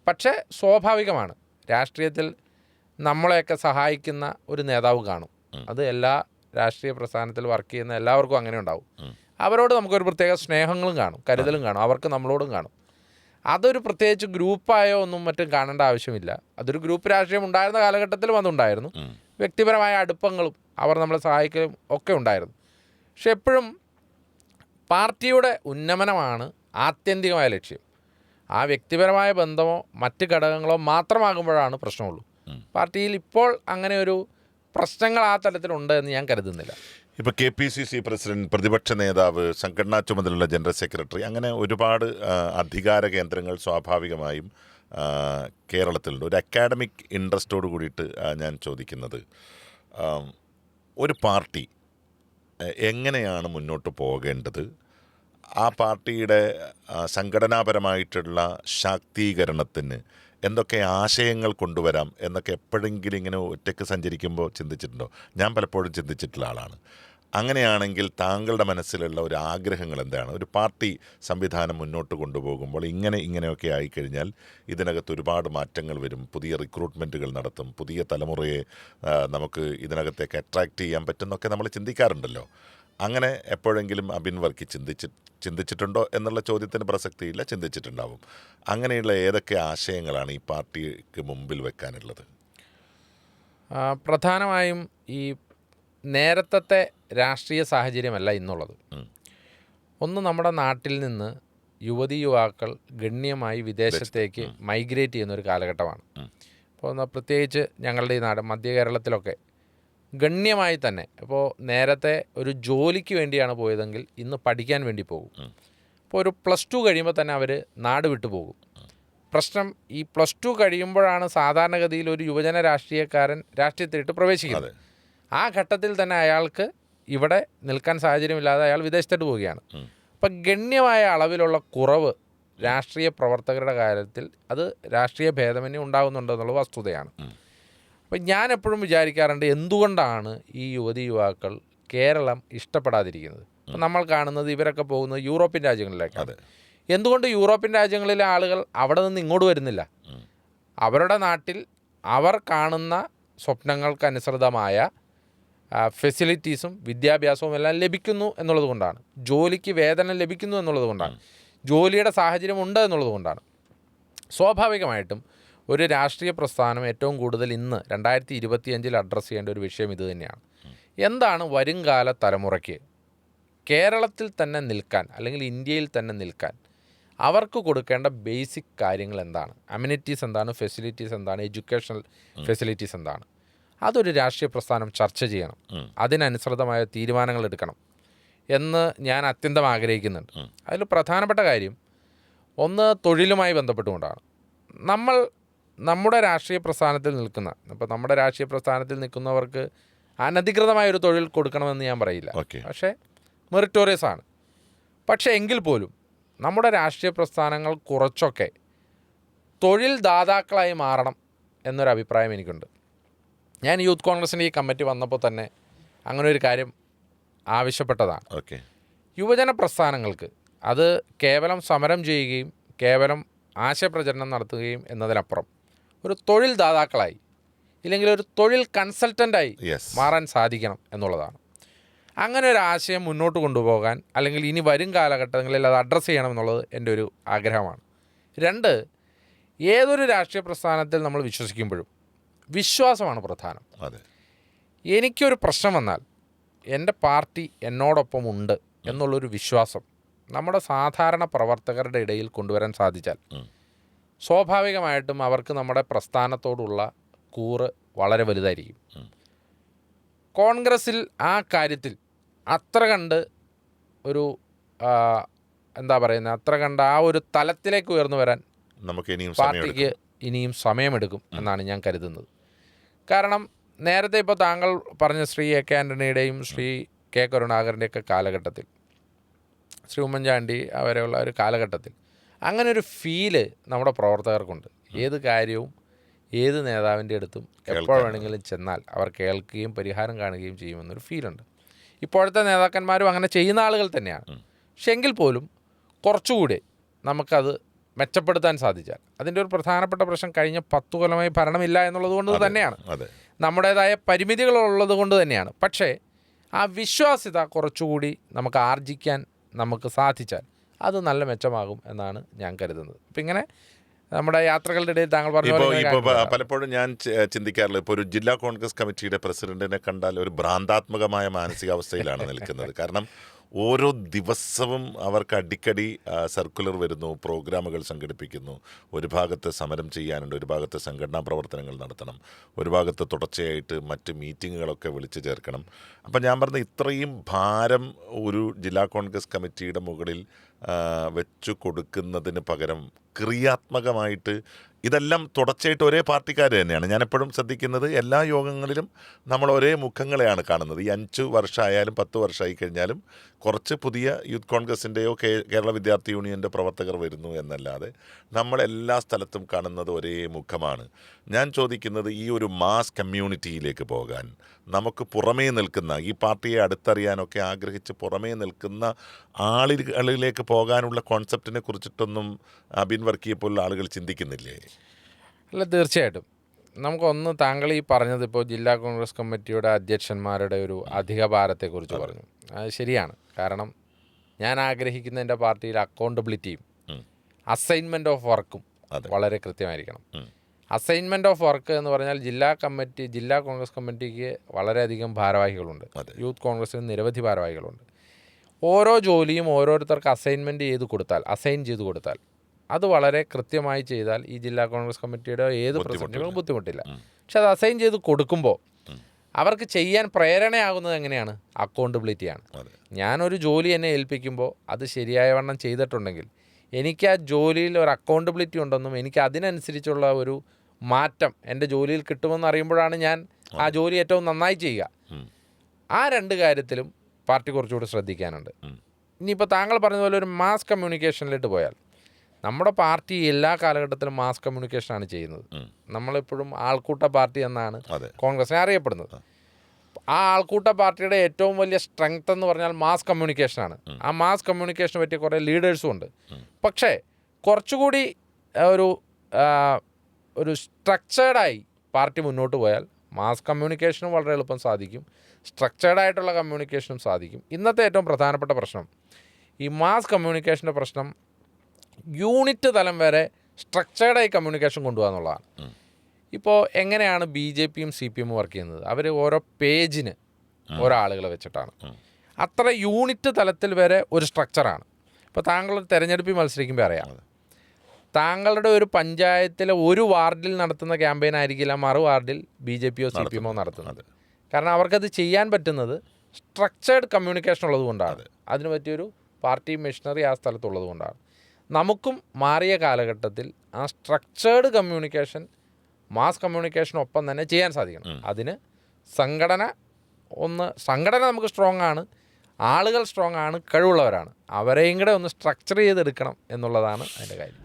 പക്ഷേ സ്വാഭാവികമാണ്, രാഷ്ട്രീയത്തിൽ നമ്മളെയൊക്കെ സഹായിക്കുന്ന ഒരു നേതാവ് കാണും. അത് എല്ലാ രാഷ്ട്രീയ പ്രസ്ഥാനത്തിൽ വർക്ക് ചെയ്യുന്ന എല്ലാവർക്കും അങ്ങനെ ഉണ്ടാവും. അവരോട് നമുക്കൊരു പ്രത്യേക സ്നേഹങ്ങളും കാണും, കരുതലും കാണും, അവർക്ക് നമ്മളോടും കാണും. അതൊരു പ്രത്യേകിച്ച് ഗ്രൂപ്പായോ ഒന്നും മറ്റും കാണേണ്ട ആവശ്യമില്ല. അതൊരു ഗ്രൂപ്പ് രാഷ്ട്രീയം ഉണ്ടായിരുന്ന കാലഘട്ടത്തിലും അതുണ്ടായിരുന്നു. വ്യക്തിപരമായ അടുപ്പങ്ങളും അവർ നമ്മളെ സഹായിക്കലും ഒക്കെ ഉണ്ടായിരുന്നു. പക്ഷെ എപ്പോഴും പാർട്ടിയുടെ ഉന്നമനമാണ് ആത്യന്തികമായ ലക്ഷ്യം. ആ വ്യക്തിപരമായ ബന്ധമോ മറ്റ് ഘടകങ്ങളോ മാത്രമാകുമ്പോഴാണ് പ്രശ്നമുള്ളൂ. പാർട്ടിയിൽ ഇപ്പോൾ അങ്ങനെ ഒരു പ്രശ്നങ്ങൾ ആ തലത്തിലുണ്ട് എന്ന് ഞാൻ കരുതുന്നില്ല. ഇപ്പോൾ KPCC പ്രസിഡന്റ്, പ്രതിപക്ഷ നേതാവ്, സംഘടനാ ചുമതലയുള്ള ജനറൽ സെക്രട്ടറി, അങ്ങനെ ഒരുപാട് അധികാര കേന്ദ്രങ്ങൾ സ്വാഭാവികമായും കേരളത്തിലുണ്ട്. ഒരു അക്കാഡമിക് ഇൻട്രസ്റ്റോട് കൂടിയിട്ട് ഞാൻ ചോദിക്കുന്നത്, ഒരു പാർട്ടി എങ്ങനെയാണ് മുന്നോട്ട് പോകേണ്ടത്? ആ പാർട്ടിയുടെ സംഘടനാപരമായിട്ടുള്ള ശാക്തീകരണത്തിന് എന്തൊക്കെ ആശയങ്ങൾ കൊണ്ടുവരാം എന്നൊക്കെ എപ്പോഴെങ്കിലും ഇങ്ങനെ ഒറ്റയ്ക്ക് സഞ്ചരിക്കുമ്പോൾ ചിന്തിച്ചിട്ടുണ്ടോ? ഞാൻ പലപ്പോഴും ചിന്തിച്ചിട്ടുള്ള ആളാണ്. അങ്ങനെയാണെങ്കിൽ താങ്കളുടെ മനസ്സിലുള്ള ഒരു ആഗ്രഹങ്ങൾ എന്താണ്? ഒരു പാർട്ടി സംവിധാനം മുന്നോട്ട് കൊണ്ടുപോകുമ്പോൾ ഇങ്ങനെയൊക്കെ ആയിക്കഴിഞ്ഞാൽ ഇതിനകത്ത് ഒരുപാട് മാറ്റങ്ങൾ വരും, പുതിയ റിക്രൂട്ട്മെൻറ്റുകൾ നടത്തും, പുതിയ തലമുറയെ നമുക്ക് ഇതിനകത്തേക്ക് അട്രാക്റ്റ് ചെയ്യാൻ പറ്റുന്നൊക്കെ നമ്മൾ ചിന്തിക്കാറുണ്ടല്ലോ. അങ്ങനെ എപ്പോഴെങ്കിലും അബിൻ വർക്കി ചിന്തിച്ചിട്ടുണ്ടോ എന്നുള്ള ചോദ്യത്തിന് പ്രസക്തിയില്ല, ചിന്തിച്ചിട്ടുണ്ടാവും. അങ്ങനെയുള്ള ഏതൊക്കെ ആശയങ്ങളാണ് ഈ പാർട്ടിക്ക് മുമ്പിൽ വെക്കാനുള്ളത്? പ്രധാനമായും ഈ നേരത്തെ രാഷ്ട്രീയ സാഹചര്യമല്ല ഇന്നുള്ളത്. ഒന്ന്, നമ്മുടെ നാട്ടിൽ നിന്ന് യുവാക്കൾ ഗണ്യമായി വിദേശത്തേക്ക് മൈഗ്രേറ്റ് ചെയ്യുന്നൊരു കാലഘട്ടമാണ്. അപ്പോൾ പ്രത്യേകിച്ച് ഞങ്ങളുടെ ഈ നാട് മധ്യ കേരളത്തിലൊക്കെ ഗണ്യമായി തന്നെ. അപ്പോൾ നേരത്തെ ഒരു ജോലിക്ക് വേണ്ടിയാണ് പോയതെങ്കിൽ ഇന്ന് പഠിക്കാൻ വേണ്ടി പോകും. അപ്പോൾ ഒരു +2 കഴിയുമ്പോൾ തന്നെ അവർ നാട് വിട്ടു പോകും. പ്രശ്നം, ഈ +2 കഴിയുമ്പോഴാണ് സാധാരണഗതിയിൽ ഒരു യുവജന രാഷ്ട്രീയക്കാരൻ രാഷ്ട്രീയത്തിലിട്ട് പ്രവേശിക്കുന്നത്. ആ ഘട്ടത്തിൽ തന്നെ അയാൾക്ക് ഇവിടെ നിൽക്കാൻ സാഹചര്യമില്ലാതെ അയാൾ വിദേശത്തോട്ട് പോവുകയാണ്. അപ്പം ഗണ്യമായ അളവിലുള്ള കുറവ് രാഷ്ട്രീയ പ്രവർത്തകരുടെ കാര്യത്തിൽ അത് രാഷ്ട്രീയ ഭേദമന്യേ ഉണ്ടാകുന്നുണ്ടെന്നുള്ള വസ്തുതയാണ്. അപ്പം ഞാൻ എപ്പോഴും വിചാരിക്കാറുണ്ട്, എന്തുകൊണ്ടാണ് ഈ യുവാക്കൾ കേരളം ഇഷ്ടപ്പെടാതിരിക്കുന്നത്? അപ്പം നമ്മൾ കാണുന്നത് ഇവരൊക്കെ പോകുന്നത് യൂറോപ്യൻ രാജ്യങ്ങളിലേക്കാണ്. എന്തുകൊണ്ട് യൂറോപ്യൻ രാജ്യങ്ങളിലെ ആളുകൾ അവിടെ നിന്ന് ഇങ്ങോട്ട് വരുന്നില്ല? അവരുടെ നാട്ടിൽ അവർ കാണുന്ന സ്വപ്നങ്ങൾക്കനുസൃതമായ ഫെസിലിറ്റീസും വിദ്യാഭ്യാസവും എല്ലാം ലഭിക്കുന്നു എന്നുള്ളത് കൊണ്ടാണ്, ജോലിക്ക് വേതനം ലഭിക്കുന്നു എന്നുള്ളത് കൊണ്ടാണ്, ജോലിയുടെ സാഹചര്യം ഉണ്ട് എന്നുള്ളത് കൊണ്ടാണ്. സ്വാഭാവികമായിട്ടും ഒരു രാഷ്ട്രീയ പ്രസ്ഥാനം ഏറ്റവും കൂടുതൽ ഇന്ന് 2025 അഡ്രസ്സ് ചെയ്യേണ്ട ഒരു വിഷയം ഇത് തന്നെയാണ്. എന്താണ് വരുംകാല തലമുറയ്ക്ക് കേരളത്തിൽ തന്നെ നിൽക്കാൻ അല്ലെങ്കിൽ ഇന്ത്യയിൽ തന്നെ നിൽക്കാൻ അവർക്ക് കൊടുക്കേണ്ട ബേസിക് കാര്യങ്ങൾ എന്താണ്, അമ്യൂണിറ്റീസ് എന്താണ്, ഫെസിലിറ്റീസ് എന്താണ്, എഡ്യൂക്കേഷണൽ ഫെസിലിറ്റീസ് എന്താണ്, അതൊരു രാഷ്ട്രീയ പ്രസ്ഥാനം ചർച്ച ചെയ്യണം, അതിനനുസൃതമായ തീരുമാനങ്ങൾ എടുക്കണം എന്ന് ഞാൻ അത്യന്തം ആഗ്രഹിക്കുന്നുണ്ട്. അതിൽ പ്രധാനപ്പെട്ട കാര്യം ഒന്ന് തൊഴിലുമായി ബന്ധപ്പെട്ടുകൊണ്ടാണ്. നമ്മുടെ രാഷ്ട്രീയ പ്രസ്ഥാനത്തിൽ നിൽക്കുന്ന, ഇപ്പോൾ നമ്മുടെ രാഷ്ട്രീയ പ്രസ്ഥാനത്തിൽ നിൽക്കുന്നവർക്ക് അനധികൃതമായൊരു തൊഴിൽ കൊടുക്കണമെന്ന് ഞാൻ പറയില്ല, പക്ഷേ മെറിറ്റോറിയസ് ആണ്. പക്ഷേ എങ്കിൽ പോലും നമ്മുടെ രാഷ്ട്രീയ പ്രസ്ഥാനങ്ങൾ കുറച്ചൊക്കെ തൊഴിൽ ദാതാക്കളായി മാറണം എന്നൊരു അഭിപ്രായം എനിക്കുണ്ട്. ഞാൻ യൂത്ത് കോൺഗ്രസിൻ്റെ ഈ കമ്മിറ്റി വന്നപ്പോൾ തന്നെ അങ്ങനെ ഒരു കാര്യം ആവശ്യപ്പെട്ടതാണ്. യുവജന പ്രസ്ഥാനങ്ങൾക്ക് അത് കേവലം സമരം ചെയ്യുകയും കേവലം ആശയപ്രചരണം നടത്തുകയും എന്നതിനപ്പുറം ഒരു തൊഴിൽ ദാതാക്കളായി ഇല്ലെങ്കിൽ ഒരു തൊഴിൽ കൺസൾട്ടൻ്റായി മാറാൻ സാധിക്കണം എന്നുള്ളതാണ്. അങ്ങനെ ഒരു ആശയം മുന്നോട്ട് കൊണ്ടുപോകാൻ അല്ലെങ്കിൽ ഇനി വരും കാലഘട്ടങ്ങളിൽ അത് അഡ്രസ്സ് ചെയ്യണം എന്നുള്ളത് എൻ്റെ ഒരു ആഗ്രഹമാണ്. 2, ഏതൊരു രാഷ്ട്രീയ പ്രസ്ഥാനത്തിൽ നമ്മൾ വിശ്വസിക്കുമ്പോഴും വിശ്വാസമാണ് പ്രധാനം. എനിക്കൊരു പ്രശ്നം വന്നാൽ എൻ്റെ പാർട്ടി എന്നോടൊപ്പം ഉണ്ട് എന്നുള്ളൊരു വിശ്വാസം നമ്മുടെ സാധാരണ പ്രവർത്തകരുടെ ഇടയിൽ കൊണ്ടുവരാൻ സാധിച്ചാൽ സ്വാഭാവികമായിട്ടും അവർക്ക് നമ്മുടെ പ്രസ്ഥാനത്തോടുള്ള കൂറ് വളരെ വലുതായിരിക്കും. കോൺഗ്രസ്സിൽ ആ കാര്യത്തിൽ അത്ര കണ്ട് ഒരു എന്താ പറയുന്നത്, അത്ര കണ്ട് ആ ഒരു തലത്തിലേക്ക് ഉയർന്നു വരാൻ പാർട്ടിക്ക് ഇനിയും സമയമെടുക്കും എന്നാണ് ഞാൻ കരുതുന്നത്. കാരണം നേരത്തെ ഇപ്പോൾ താങ്കൾ പറഞ്ഞ ശ്രീ എ കെ ആൻ്റണിയുടെയും ശ്രീ കെ കരുണാകരൻ്റെയൊക്കെ കാലഘട്ടത്തിൽ, ശ്രീ ഉമ്മൻചാണ്ടി അവരെയുള്ള ഒരു കാലഘട്ടത്തിൽ അങ്ങനെ ഒരു ഫീല് നമ്മുടെ പ്രവർത്തകർക്കുണ്ട്. ഏത് കാര്യവും ഏത് നേതാവിൻ്റെ അടുത്തും എപ്പോൾ വേണമെങ്കിലും ചെന്നാൽ അവർ കേൾക്കുകയും പരിഹാരം കാണുകയും ചെയ്യുമെന്നൊരു ഫീലുണ്ട്. ഇപ്പോഴത്തെ നേതാക്കന്മാരും അങ്ങനെ ചെയ്യുന്ന ആളുകൾ തന്നെയാണ്. പക്ഷെ എങ്കിൽ പോലും കുറച്ചുകൂടി നമുക്കത് മെച്ചപ്പെടുത്താൻ സാധിച്ചാൽ, അതിൻ്റെ ഒരു പ്രധാനപ്പെട്ട പ്രശ്നം കഴിഞ്ഞ 10 കൊല്ലമായി ഭരണമില്ല എന്നുള്ളത് കൊണ്ട് തന്നെയാണ്, നമ്മുടേതായ പരിമിതികളുള്ളത് കൊണ്ട് തന്നെയാണ്. പക്ഷേ ആ വിശ്വാസ്യത കുറച്ചുകൂടി നമുക്ക് ആർജിക്കാൻ നമുക്ക് സാധിച്ചാൽ അത് നല്ല മെച്ചമാകും എന്നാണ് ഞാൻ കരുതുന്നത്. അപ്പം ഇങ്ങനെ നമ്മുടെ യാത്രകളുടെ ഇടയിൽ താങ്കൾ ഇപ്പോൾ പലപ്പോഴും ഞാൻ ചിന്തിക്കാറില്ല, ഇപ്പോൾ ഒരു ജില്ലാ കോൺഗ്രസ് കമ്മിറ്റിയുടെ പ്രസിഡന്റിനെ കണ്ടാൽ ഒരു ഭ്രാന്താത്മകമായ മാനസികാവസ്ഥയിലാണ് നിൽക്കുന്നത്. കാരണം ഓരോ ദിവസവും അവർക്ക് അടിക്കടി സർക്കുലർ വരുന്നു, പ്രോഗ്രാമുകൾ സംഘടിപ്പിക്കുന്നു. ഒരു ഭാഗത്ത് സമരം ചെയ്യാനുണ്ട്, ഒരു ഭാഗത്ത് സംഘടനാ പ്രവർത്തനങ്ങൾ നടത്തണം, ഒരു ഭാഗത്ത് തുടർച്ചയായിട്ട് മറ്റ് മീറ്റിങ്ങുകളൊക്കെ വിളിച്ചു ചേർക്കണം. അപ്പം ഞാൻ പറഞ്ഞ ഇത്രയും ഭാരം ഒരു ജില്ലാ കോൺഗ്രസ് കമ്മിറ്റിയുടെ മുകളിൽ വെച്ചു കൊടുക്കുന്നതിന് പകരം ക്രിയാത്മകമായിട്ട് ഇതെല്ലാം തുടർച്ചയായിട്ട് ഒരേ പാർട്ടിക്കാർ തന്നെയാണ്. ഞാനെപ്പോഴും ശ്രദ്ധിക്കുന്നത് എല്ലാ യോഗങ്ങളിലും നമ്മൾ ഒരേ മുഖങ്ങളെയാണ് കാണുന്നത്. ഈ 5 വർഷമായാലും 10 വർഷമായി കഴിഞ്ഞാലും കുറച്ച് പുതിയ യൂത്ത് കോൺഗ്രസിൻ്റെയോ കേരള വിദ്യാർത്ഥി യൂണിയൻ്റെ പ്രവർത്തകർ വരുന്നു എന്നല്ലാതെ നമ്മളെല്ലാ സ്ഥലത്തും കാണുന്നത് ഒരേ മുഖമാണ്. ഞാൻ ചോദിക്കുന്നത്, ഈ ഒരു മാസ് കമ്മ്യൂണിറ്റിയിലേക്ക് പോകാൻ നമുക്ക് പുറമേ നിൽക്കുന്ന, ഈ പാർട്ടിയെ അടുത്തറിയാനൊക്കെ ആഗ്രഹിച്ച് പുറമേ നിൽക്കുന്ന ആളുകളിലേക്ക് പോകാനുള്ള കോൺസെപ്റ്റിനെ കുറിച്ചിട്ടൊന്നും അബിൻ വർക്കിയെ പോലുള്ള ആളുകൾ ചിന്തിക്കുന്നില്ലേ? അല്ല, തീർച്ചയായിട്ടും. നമുക്കൊന്ന്, താങ്കൾ ഈ പറഞ്ഞത് ഇപ്പോൾ ജില്ലാ കോൺഗ്രസ് കമ്മിറ്റിയുടെ അധ്യക്ഷന്മാരുടെ ഒരു അധിക ഭാരത്തെക്കുറിച്ച് പറഞ്ഞു. അത് ശരിയാണ്. കാരണം ഞാൻ ആഗ്രഹിക്കുന്ന എൻ്റെ പാർട്ടിയിൽ അക്കൗണ്ടബിലിറ്റിയും അസൈൻമെൻറ്റ് ഓഫ് വർക്കും വളരെ കൃത്യമായിരിക്കണം. അസൈൻമെൻറ്റ് ഓഫ് വർക്ക് എന്ന് പറഞ്ഞാൽ ജില്ലാ കോൺഗ്രസ് കമ്മിറ്റിക്ക് വളരെയധികം ഭാരവാഹികളുണ്ട്, യൂത്ത് കോൺഗ്രസ്സിന് നിരവധി ഭാരവാഹികളുണ്ട്. ഓരോ ജോലിയും ഓരോരുത്തർക്ക് അസൈൻ ചെയ്ത് കൊടുത്താൽ അത് വളരെ കൃത്യമായി ചെയ്താൽ ഈ ജില്ലാ കോൺഗ്രസ് കമ്മിറ്റിയുടെ ഏത് പ്രസിഡന്റിനും ബുദ്ധിമുട്ടില്ല. പക്ഷെ അത് അസൈൻ ചെയ്ത് കൊടുക്കുമ്പോൾ അവർക്ക് ചെയ്യാൻ പ്രേരണയാകുന്നത് എങ്ങനെയാണ്? അക്കൗണ്ടബിലിറ്റിയാണ്. ഞാനൊരു ജോലി എന്നെ ഏൽപ്പിക്കുമ്പോൾ അത് ശരിയായ വണ്ണം ചെയ്തിട്ടുണ്ടെങ്കിൽ എനിക്ക് ആ ജോലിയിൽ ഒരു അക്കൗണ്ടബിലിറ്റി ഉണ്ടെന്നും എനിക്ക് അതിനനുസരിച്ചുള്ള ഒരു മാറ്റം എൻ്റെ ജോലിയിൽ കിട്ടുമെന്ന് അറിയുമ്പോഴാണ് ഞാൻ ആ ജോലി ഏറ്റവും നന്നായി ചെയ്യുക. ആ 2 കാര്യത്തിലും പാർട്ടി കുറച്ചുകൂടി ശ്രദ്ധിക്കാനുണ്ട്. ഇനിയിപ്പോൾ താങ്കൾ പറഞ്ഞതുപോലെ ഒരു മാസ് കമ്മ്യൂണിക്കേഷനിലേക്ക് പോയാൽ, നമ്മുടെ പാർട്ടി എല്ലാ കാലഘട്ടത്തിലും മാസ് കമ്മ്യൂണിക്കേഷനാണ് ചെയ്യുന്നത്. നമ്മളെപ്പോഴും ആൾക്കൂട്ട പാർട്ടി എന്നാണ് കോൺഗ്രസിനെ അറിയപ്പെടുന്നത്. ആ ആൾക്കൂട്ട പാർട്ടിയുടെ ഏറ്റവും വലിയ സ്ട്രെങ്ത് എന്ന് പറഞ്ഞാൽ മാസ് കമ്മ്യൂണിക്കേഷനാണ്. ആ മാസ് കമ്മ്യൂണിക്കേഷന് പറ്റിയ കുറേ ലീഡേഴ്സും ഉണ്ട്. പക്ഷേ കുറച്ചുകൂടി ഒരു സ്ട്രക്ചേർഡായി പാർട്ടി മുന്നോട്ട് പോയാൽ മാസ് കമ്മ്യൂണിക്കേഷനും വളരെ എളുപ്പം സാധിക്കും, സ്ട്രക്ചേർഡായിട്ടുള്ള കമ്മ്യൂണിക്കേഷനും സാധിക്കും. ഇന്നത്തെ ഏറ്റവും പ്രധാനപ്പെട്ട പ്രശ്നം, ഈ മാസ് കമ്മ്യൂണിക്കേഷൻ്റെ പ്രശ്നം യൂണിറ്റ് തലം വരെ സ്ട്രക്ചേർഡായി കമ്മ്യൂണിക്കേഷൻ കൊണ്ടുപോകുക എന്നുള്ളതാണ്. ഇപ്പോൾ എങ്ങനെയാണ് BJPയും CPM വർക്ക് ചെയ്യുന്നത്? അവർ ഓരോ പേജിന് ഓരോ ആളുകളെ വെച്ചിട്ടാണ്. അത്ര യൂണിറ്റ് തലത്തിൽ വരെ ഒരു സ്ട്രക്ചറാണ്. ഇപ്പോൾ താങ്കൾ തെരഞ്ഞെടുപ്പിൽ മത്സരിക്കുമ്പോൾ അറിയാം, താങ്കളുടെ ഒരു പഞ്ചായത്തിലെ ഒരു വാർഡിൽ നടത്തുന്ന ക്യാമ്പയിൻ ആയിരിക്കില്ല മറു വാർഡിൽ BJPയോ CPMോ നടത്തുന്നത്. കാരണം അവർക്കത് ചെയ്യാൻ പറ്റുന്നത് സ്ട്രക്ചേർഡ് കമ്മ്യൂണിക്കേഷൻ ഉള്ളത് കൊണ്ടാണ്. അതിന് പറ്റിയൊരു പാർട്ടി മെഷീനറി ആ സ്ഥലത്തുള്ളത് കൊണ്ടാണ്. നമുക്കും മാറിയ കാലഘട്ടത്തിൽ ആ സ്ട്രക്ചേർഡ് കമ്മ്യൂണിക്കേഷൻ മാസ് കമ്മ്യൂണിക്കേഷനൊപ്പം തന്നെ ചെയ്യാൻ സാധിക്കണം. അതിന് സംഘടന നമുക്ക് സ്ട്രോങ് ആണ്, ആളുകൾ സ്ട്രോങ് ആണ്, കഴിവുള്ളവരാണ്. അവരെയും കൂടെ ഒന്ന് സ്ട്രക്ചർ ചെയ്തെടുക്കണം എന്നുള്ളതാണ് അതിൻ്റെ കാര്യം.